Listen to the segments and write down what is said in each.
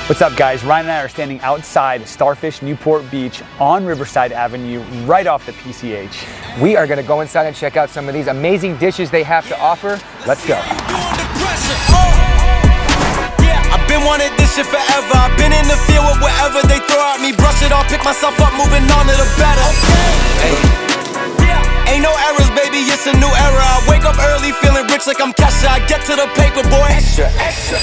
What's up, guys? Ryan and I are standing outside Starfish, Newport Beach on Riverside Avenue, right off the PCH. We are going to go inside and check out some of these amazing dishes they have to offer. Let's go. I've been wanting this shit forever. I've been in the field with whatever they throw at me. Brush it off, pick myself up, moving on to the better. Ain't no errors, baby, it's a new era. I wake up early, feeling rich like I'm Kesha. I get to the paper, boy. Extra.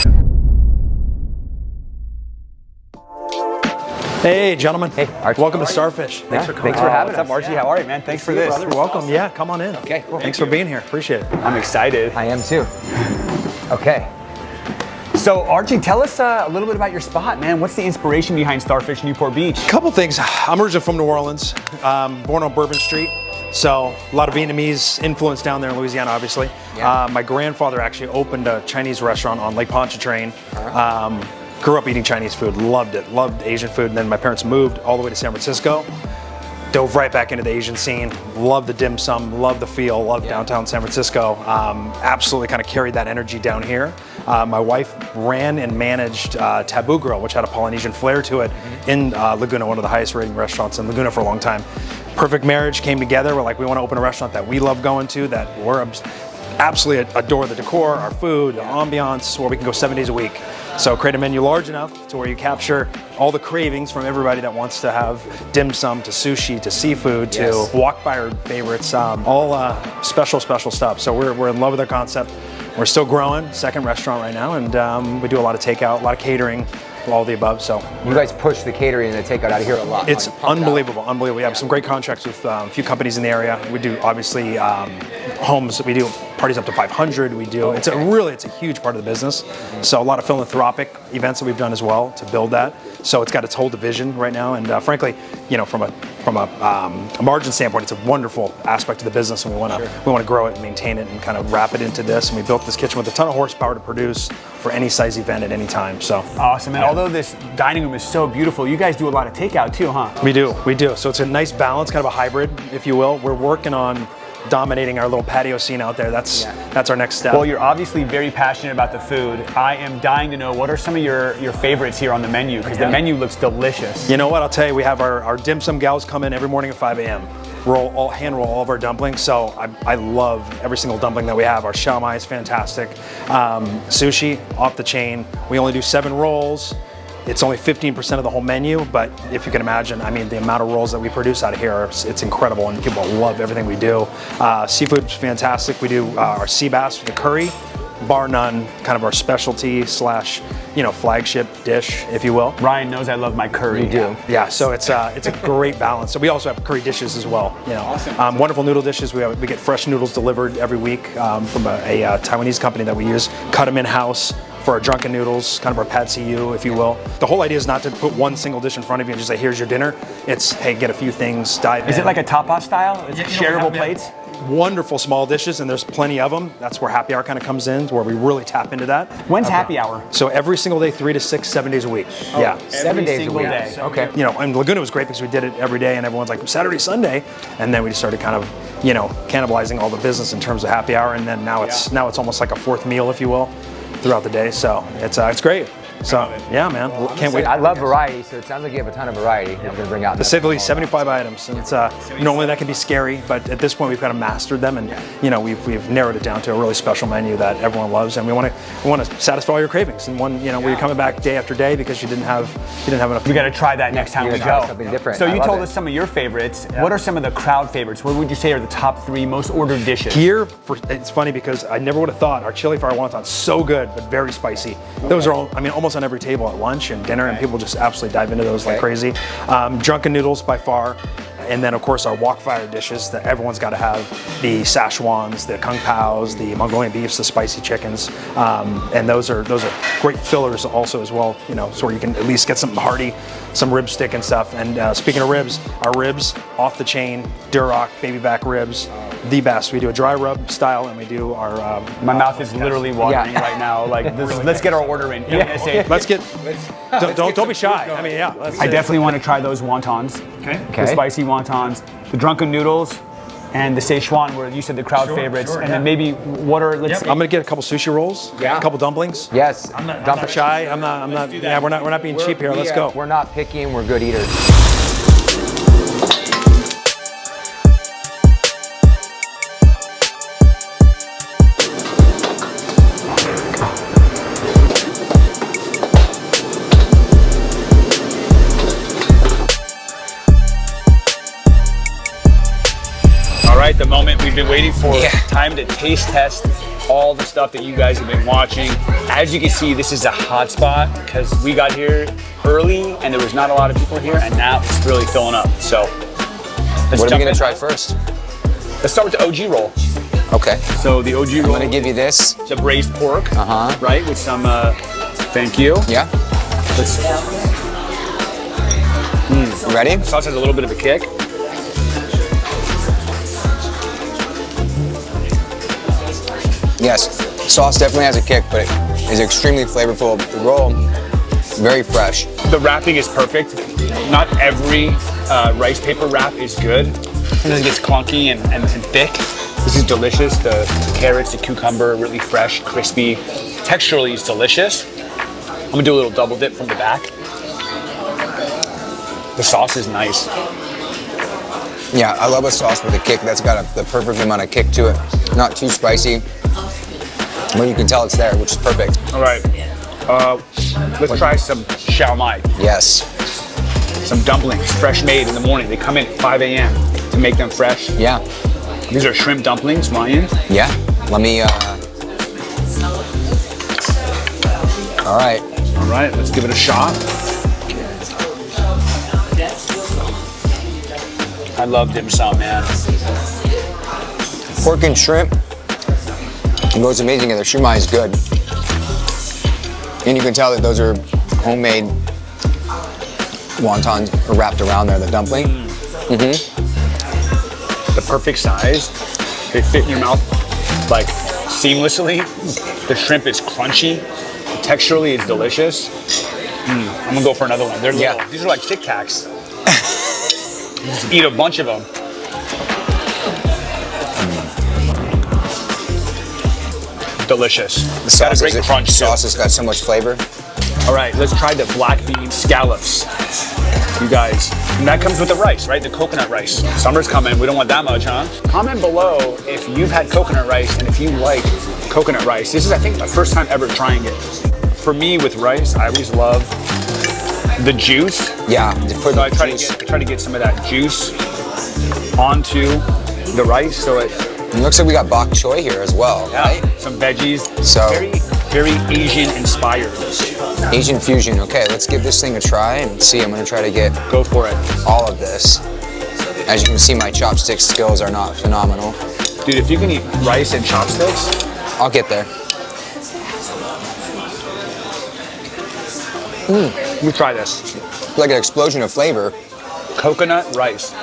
Hey, gentlemen. Hey, Archie. Welcome to Starfish. Thanks for having us. What's up, Archie? How are you, man? Thanks for this. You're welcome. Yeah, come on in. Okay, cool. Thanks for being here. Appreciate it. I'm excited. I am too. Okay. So, Archie, tell us a little bit about your spot, man. What's the inspiration behind Starfish, Newport Beach? Couple things. I'm originally from New Orleans, born on Bourbon Street. So a lot of Vietnamese influence down there in Louisiana, obviously. Yeah. My grandfather actually opened a Chinese restaurant on Lake Pontchartrain. Grew up eating Chinese food, loved it, loved Asian food, and then my parents moved all the way to San Francisco. Dove right back into the Asian scene, loved the dim sum, loved the feel, loved downtown San Francisco. Absolutely kind of carried that energy down here. My wife ran and managed Taboo Grill, which had a Polynesian flair to it, in Laguna, one of the highest rating restaurants in Laguna for a long time. Perfect marriage came together. We're like, we want to open a restaurant that we love going to, that we're absolutely adore the decor, our food, the ambiance, where we can go 7 days a week. So create a menu large enough to where you capture all the cravings from everybody that wants to have dim sum, to sushi, to seafood, to walk by our favorites, all special stuff. So we're in love with our concept. We're still growing, second restaurant right now, and we do a lot of takeout, a lot of catering, all the above. So you guys push the catering and the takeout out of here a lot. It's unbelievable. We have some great contracts with a few companies in the area. We do obviously homes. We do parties up to 500. We do. It's a huge part of the business. So a lot of philanthropic events that we've done as well to build that. So it's got its whole division right now. And frankly, you know, from a margin standpoint, it's a wonderful aspect of the business, and we want to grow it and maintain it and kind of wrap it into this. And we built this kitchen with a ton of horsepower to produce for any size event at any time. So awesome. And although this dining room is so beautiful, you guys do a lot of takeout too, huh? We do. So it's a nice balance, kind of a hybrid, if you will. We're working on dominating our little patio scene out there. That's our next step. Well, you're obviously very passionate about the food. I am dying to know, what are some of your favorites here on the menu? Because the menu looks delicious. You know what? I'll tell you, we have our dim sum gals come in every morning at 5 a.m. Hand roll all of our dumplings. So I love every single dumpling that we have. Our shao mai is fantastic. Sushi, off the chain. We only do 7 rolls. It's only 15% of the whole menu, but if you can imagine, I mean, the amount of rolls that we produce out of here, it's incredible, and people love everything we do. Seafood's fantastic. We do our sea bass with the curry, bar none, kind of our specialty / flagship dish, if you will. Ryan knows I love my curry. You do. Yeah, so it's a great balance. So we also have curry dishes as well. You know, awesome. Wonderful noodle dishes. We get fresh noodles delivered every week from a Taiwanese company that we use. Cut them in house for our drunken noodles, kind of our pad see ew, if you will. The whole idea is not to put one single dish in front of you and just say, here's your dinner. It's, hey, get a few things, dive in. Is it like a tapas style? Is it shareable plates? Wonderful small dishes, and there's plenty of them. That's where happy hour kind of comes in, where we really tap into that. When's happy hour? So every single day, 3 to 6, 7 days a week. Yeah. 7 days a week. Day. Okay. You know, and Laguna was great because we did it every day, and everyone's like, Saturday, Sunday, and then we just started kind of, you know, cannibalizing all the business in terms of happy hour, and then now it's almost like a fourth meal, if you will, throughout the day. So it's great. So yeah, man, can't wait. I love variety, so it sounds like you have a ton of variety. I'm going to bring out. To say the least, 75 items. And it's normally that can be scary, but at this point we've kind of mastered them, and you know we've narrowed it down to a really special menu that everyone loves, and we want to satisfy all your cravings. And one, you know, where you're coming back day after day because you didn't have enough. We got to try that next time we go. Something different. So you told us some of your favorites. What are some of the crowd favorites? What would you say are the top 3 most ordered dishes? Here, it's funny because I never would have thought our chili fire wontons so good but very spicy. Those are all, I mean, almost on every table at lunch and dinner, and people just absolutely dive into those like crazy. Drunken noodles by far, and then of course our wok fire dishes that everyone's got to have: the Szechuans, the Kung Paos, the Mongolian beefs, the spicy chickens, and those are great fillers also as well. You know, so where you can at least get something hearty, some rib stick and stuff. And speaking of ribs, our ribs off the chain, Duroc baby back ribs, the best. We do a dry rub style, and we do our. My mouth is literally watering right now. Like, let's get our order in. Don't be shy. I mean, yeah. I definitely want to try those wontons. Okay. The spicy wontons, the drunken noodles. and the Szechuan were, you said, the crowd favorites. And then maybe what are, let's I'm gonna get a couple sushi rolls, a couple dumplings. Yes. Don't be shy. I'm not. Yeah, we're not being cheap here. Let's go. We're not picky and we're good eaters. The moment we've been waiting for, time to taste test all the stuff that you guys have been watching. As you can see, this is a hot spot because we got here early and there was not a lot of people here, and now it's really filling up. So what are we gonna try first? Let's start with the OG roll. Okay. So the OG roll. I'm gonna give you this. It's a braised pork, right? With some, thank you. Yeah. Let's, Ready? the sauce has a little bit of a kick. Yes, sauce definitely has a kick, but it is extremely flavorful. The roll, very fresh. The wrapping is perfect. Not every rice paper wrap is good. Sometimes it gets clunky and thick. This is delicious. The carrots, the cucumber, really fresh, crispy. Texturally, it's delicious. I'm gonna do a little double dip from the back. The sauce is nice. Yeah, I love a sauce with a kick. That's got the perfect amount of kick to it. Not too spicy, but you can tell it's there, which is perfect. All right, let's try some shao mai. Yes. Some dumplings, fresh made in the morning. They come in at 5 a.m. to make them fresh. Yeah. These are shrimp dumplings, Ryan. Yeah. Let me, all right. All right, let's give it a shot. I love dim sum, man. Pork and shrimp. It goes amazing together. Shumai is good. And you can tell that those are homemade wontons are wrapped around there, the dumpling. The perfect size. They fit in your mouth like seamlessly. The shrimp is crunchy. Texturally, it's delicious. I'm gonna go for another one. They're little. Yeah. These are like Tic Tacs. Just eat a bunch of them. Delicious. The sauce, got a great crunch too. Sauce has got so much flavor. All right, let's try the black bean scallops. You guys, and that comes with the rice, right? The coconut rice. Summer's coming, we don't want that much, huh? Comment below if you've had coconut rice and if you like coconut rice. This is, I think, my first time ever trying it. For me, with rice, I always love the juice. Yeah, So I try to get some of that juice onto the rice, so it looks like we got bok choy here as well, right? Some veggies. So very Asian inspired. Asian fusion. Okay, let's give this thing a try and see. I'm gonna try to get Go for it. all of this. As you can see, my chopstick skills are not phenomenal. Dude, if you can eat rice and chopsticks, I'll get there. let me try this. Like an explosion of flavor. Coconut rice.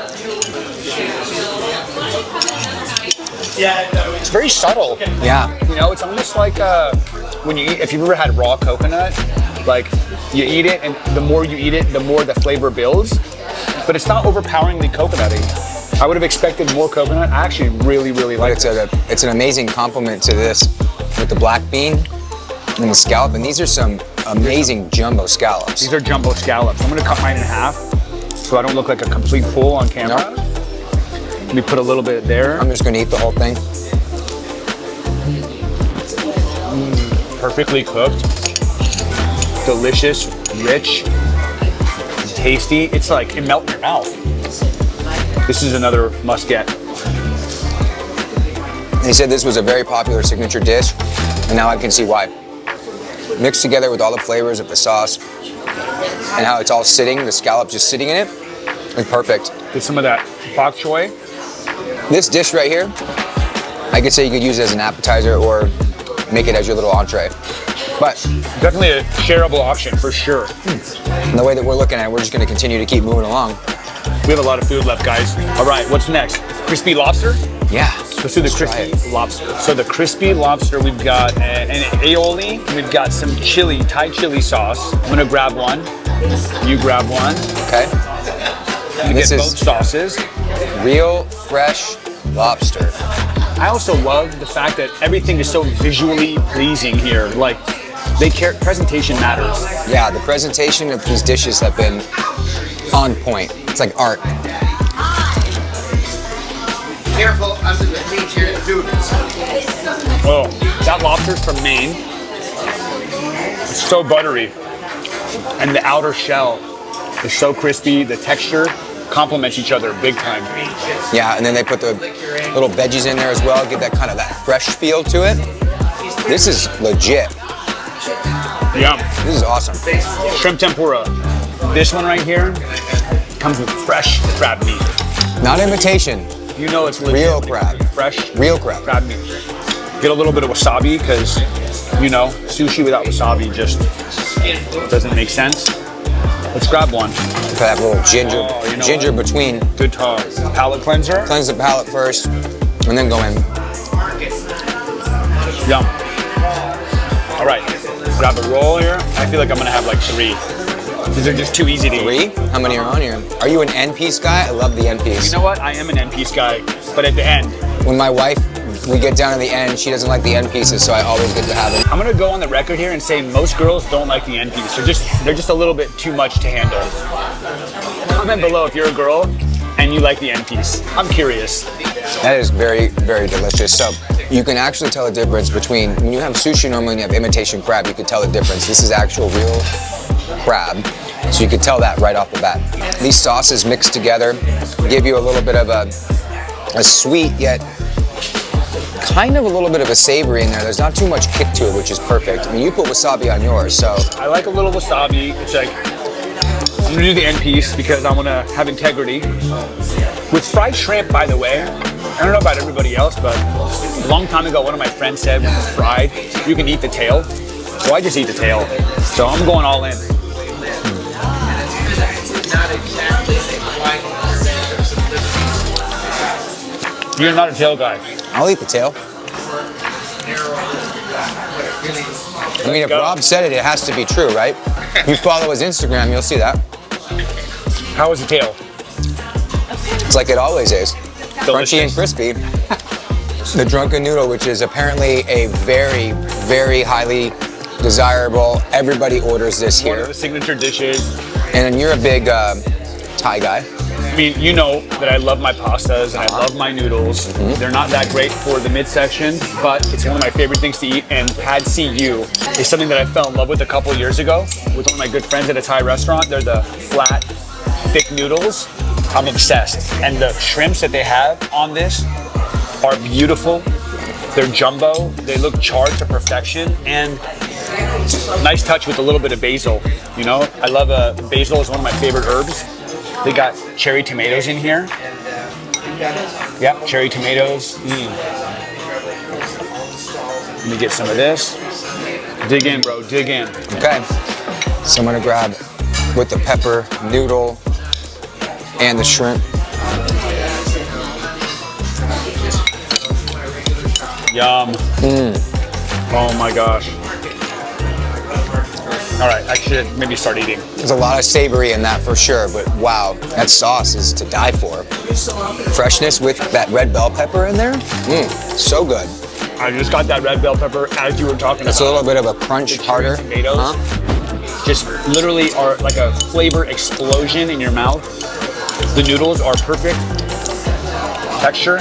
It's very subtle. Yeah. You know, it's almost like when you eat, if you've ever had raw coconut, like you eat it and the more you eat it, the more the flavor builds. But it's not overpoweringly coconutty. I would have expected more coconut. I actually really, really like it. It's an amazing compliment to this with the black bean and the scallop. And these are some amazing jumbo scallops. These are jumbo scallops. I'm gonna cut mine in half so I don't look like a complete fool on camera. No. Let me put a little bit there. I'm just gonna eat the whole thing. Perfectly cooked. Delicious, rich, tasty. It's like, it melts in your mouth. This is another must get. They said this was a very popular signature dish, and now I can see why. Mixed together with all the flavors of the sauce and how it's all sitting, the scallop just sitting in it, it's perfect. Get some of that bok choy. This dish right here, I could say you could use it as an appetizer or make it as your little entree. But Definitely a shareable option for sure. the way that we're looking at it, we're just gonna continue to keep moving along. We have a lot of food left, guys. All right, what's next? Crispy lobster? Yeah. Let's do the try crispy it. lobster. So the crispy lobster, we've got an aioli. We've got some chili, Thai chili sauce. I'm gonna grab one. You grab one. Okay. You This get is both sauces. real, fresh lobster. I also love the fact that everything is so visually pleasing here. Like, they care, presentation matters. Yeah, the presentation of these dishes have been on point. It's like art. Careful, I'm in the cage here to do this. Oh, that lobster's from Maine. It's so buttery. And the outer shell is so crispy. The texture complements each other big time. Yeah, and then they put the little veggies in there as well, give that kind of that fresh feel to it. This is legit. Yum. This is awesome. Shrimp tempura. This one right here comes with fresh crab meat. Not imitation. You know it's legit. Real crab. Fresh Real crab. crab meat. Get a little bit of wasabi because, you know, sushi without wasabi just doesn't make sense. Let's grab one. Put that little ginger, Oh, you know ginger what? between. Good talk. Palate cleanser. Cleanse the palate first, and then go in. Yum. All right. Grab a roll here. I feel like I'm gonna have like 3. These are just too easy to eat. 3? How many are on here? Are you an end-piece guy? I love the end-piece. You know what? I am an end piece guy, but at the end, When my wife, we get down to the end, she doesn't like the end pieces, so I always get to have it. I'm gonna go on the record here and say most girls don't like the end piece. They're just a little bit too much to handle. Comment below if you're a girl and you like the end piece. I'm curious. That is very, very delicious. So you can actually tell the difference between, when you have sushi normally and you have imitation crab, you can tell the difference. This is actual real crab, so you can tell that right off the bat. These sauces mixed together give you a little bit of a sweet, yet kind of a little bit of a savory in there. There's not too much kick to it, which is perfect. I mean, you put wasabi on yours, so. I like a little wasabi. It's like, I'm gonna do the end piece because I wanna have integrity. With fried shrimp, by the way, I don't know about everybody else, but a long time ago, one of my friends said when it's fried, you can eat the tail. So I just eat the tail. So I'm going all in. You're not a tail guy. I'll eat the tail. I mean, if go. Rob said it, it has to be true, right? You follow his Instagram, you'll see that. How is the tail? It's like it always is. Crunchy and Delicious. crispy. The drunken noodle, which is apparently a very, very highly desirable. Everybody orders this One of here. the signature dishes. And you're a big Thai guy. I mean, you know that I love my pastas and I love my noodles. They're not that great for the midsection, but it's one of my favorite things to eat. And pad see ew is something that I fell in love with a couple years ago with one of my good friends at a Thai restaurant. They're the flat, thick noodles. I'm obsessed. And the shrimps that they have on this are beautiful. They're jumbo. They look charred to perfection. And nice touch with a little bit of basil. You know, I love basil is one of my favorite herbs. They got cherry tomatoes in here. Yep, cherry tomatoes. Let me get some of this. Dig in, bro, dig in. Okay. So I'm gonna grab with the pepper, noodle, and the shrimp. Yum. Oh my gosh. All right, I should maybe start eating. There's a lot of savory in that for sure, but wow, that sauce is to die for. Freshness with that red bell pepper in there, so good. I just got that red bell pepper as you were talking It's a about. little bit of a crunch, harder. Tomatoes just literally are like a flavor explosion in your mouth. The noodles are perfect. Texture,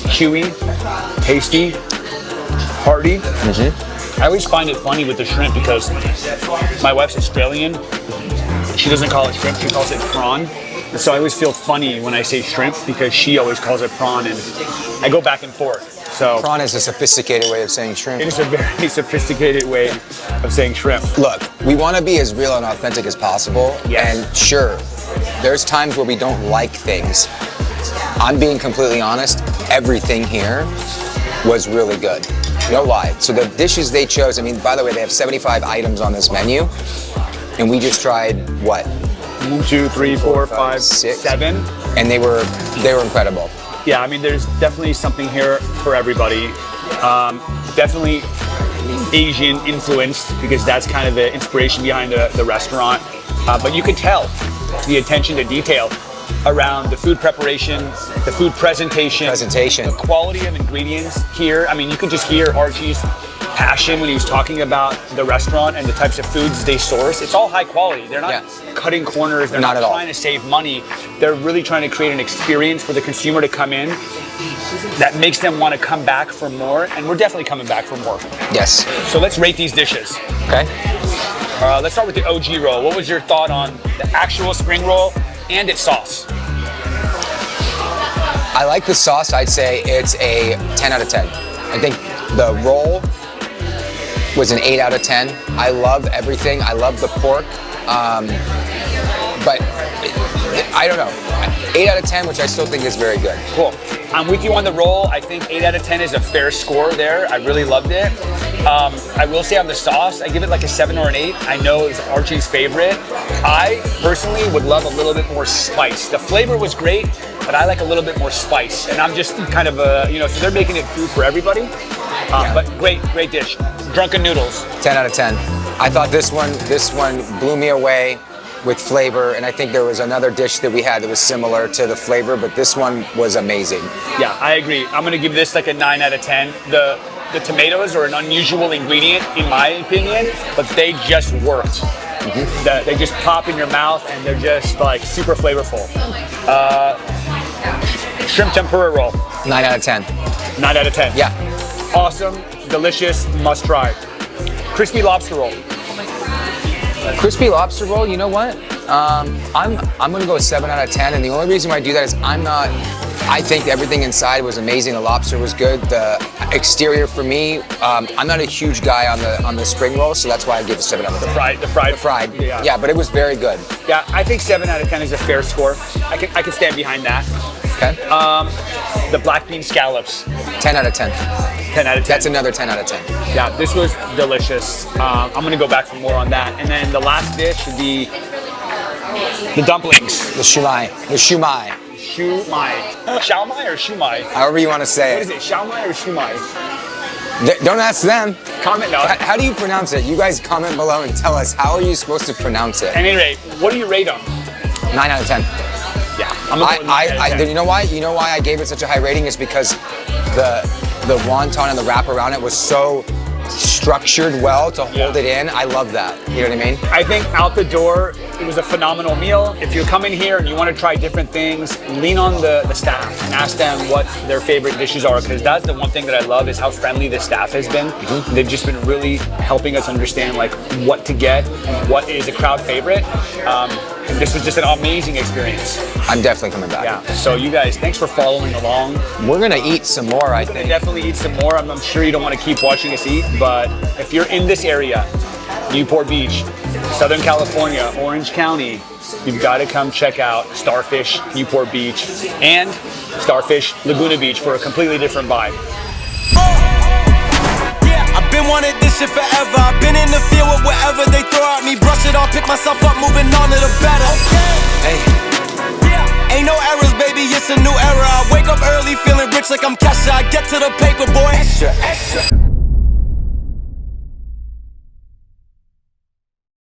chewy, tasty, hearty. I always find it funny with the shrimp because my wife's Australian. She doesn't call it shrimp, she calls it prawn. And so I always feel funny when I say shrimp because she always calls it prawn, and I go back and forth. So Prawn is a sophisticated way of saying shrimp. it is a very sophisticated way of saying shrimp. Look, we want to be as real and authentic as possible. Yes. And sure, there's times where we don't like things. I'm being completely honest, everything here was really good. No lie. So the dishes they chose, I mean, by the way, they have 75 items on this menu. And we just tried, what? 1, 2, 3, 4, 5, 6. 7. And they were incredible. Yeah, I mean, there's definitely something here for everybody. Definitely Asian influenced because that's kind of the inspiration behind the restaurant. But you could tell the attention to detail around the food preparation, the food presentation, the quality of ingredients here. I mean, you can just hear Archie's passion when he was talking about the restaurant and the types of foods they source. It's all high quality. They're not cutting corners. They're not trying to save money. They're really trying to create an experience for the consumer to come in that makes them want to come back for more. And we're definitely coming back for more. Yes. So let's rate these dishes. Okay. Let's start with the OG roll. What was your thought on the actual spring roll and its sauce? I like the sauce. I'd say it's a 10 out of 10. I think the roll was an 8 out of 10. I love everything. I love the pork. But I don't know. 8 out of 10, which I still think is very good. Cool. I'm with you on the roll. I think 8 out of 10 is a fair score there. I really loved it. I will say on the sauce, I give it like a 7 or an 8. I know it's Archie's favorite. I personally would love a little bit more spice. The flavor was great, but I like a little bit more spice. And I'm just kind of so they're making it food for everybody. But great dish. Drunken noodles. 10 out of 10. I thought this one blew me away with flavor, and I think there was another dish that we had that was similar to the flavor, but this one was amazing. Yeah, I agree. I'm gonna give this like a 9 out of 10. The tomatoes are an unusual ingredient in my opinion, but they just worked. They just pop in your mouth and they're just like super flavorful. Shrimp tempura roll. 9 out of 10. 9 out of 10. Yeah. Awesome, delicious, must try. Crispy lobster roll. Crispy lobster roll, you know what? I'm gonna go 7 out of 10, and the only reason why I do that is I think everything inside was amazing. The lobster was good. The exterior for me, I'm not a huge guy on the spring roll, so that's why I give it 7 out of 10. The fried. Yeah, but it was very good. Yeah, I think 7 out of 10 is a fair score. I can stand behind that. Okay. The black bean scallops. 10 out of 10. 10 out of 10. That's another 10 out of 10. Yeah, this was delicious. I'm gonna go back for more on that. And then the last dish would be the dumplings. The shumai. Shumai. Xiaomai or shumai? However you want to say What is it, xiaomai or shumai? Don't ask them. Comment no. How do you pronounce it? You guys comment below and tell us, how are you supposed to pronounce it? At any rate, what do you rate them? 9 out of 10. Yeah, I'm gonna go 9 out of 10. You know why? You know why I gave it such a high rating is because the wonton and the wrap around it was so structured well to hold it in. I love that. You know what I mean? I think out the door, it was a phenomenal meal. If you're coming here and you want to try different things, lean on the staff and ask them what their favorite dishes are, because that's the one thing that I love is how friendly the staff has been. They've just been really helping us understand like what to get and what is a crowd favorite. And this was just an amazing experience. I'm definitely coming back. Yeah, so you guys, thanks for following along. We're gonna eat some more, I We're gonna think. definitely eat some more. I'm sure you don't want to keep watching us eat, but if you're in this area, Newport Beach, Southern California, Orange County, you've got to come check out Starfish, Newport Beach, and Starfish, Laguna Beach for a completely different vibe. I've been wanting this shit forever. I've been in the field with whatever they throw at me. Brush it off, pick myself up, moving on to the better. Hey. Ain't no errors, baby, it's a new era. I wake up early, feeling rich like I'm Kesha. I get to the paper, boy. Extra.